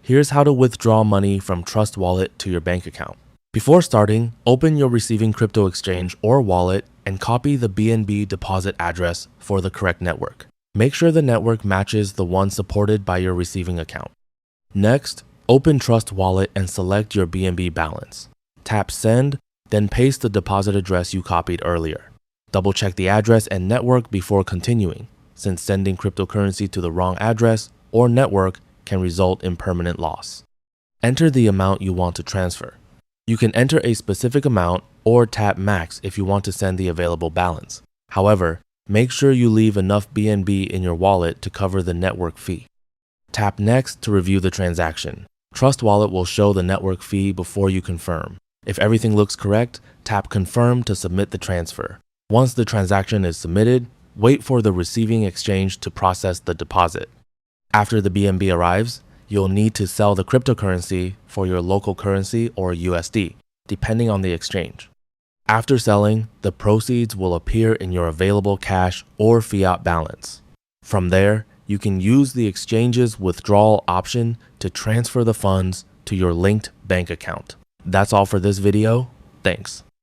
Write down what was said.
Here's how to withdraw money from Trust Wallet to your bank account. Before starting, open your receiving crypto exchange or wallet and copy the BNB deposit address for the correct network. Make sure the network matches the one supported by your receiving account. Next, open Trust Wallet and select your BNB balance. Tap Send, then paste the deposit address you copied earlier. Double check the address and network before continuing, since sending cryptocurrency to the wrong address or network can result in permanent loss. Enter the amount you want to transfer. You can enter a specific amount or tap Max if you want to send the available balance. However, make sure you leave enough BNB in your wallet to cover the network fee. Tap Next to review the transaction. Trust Wallet will show the network fee before you confirm. If everything looks correct, tap Confirm to submit the transfer. Once the transaction is submitted, wait for the receiving exchange to process the deposit. After the BNB arrives, you'll need to sell the cryptocurrency for your local currency or USD, depending on the exchange. After selling, the proceeds will appear in your available cash or fiat balance. From there, you can use the exchange's withdrawal option to transfer the funds to your linked bank account. That's all for this video. Thanks.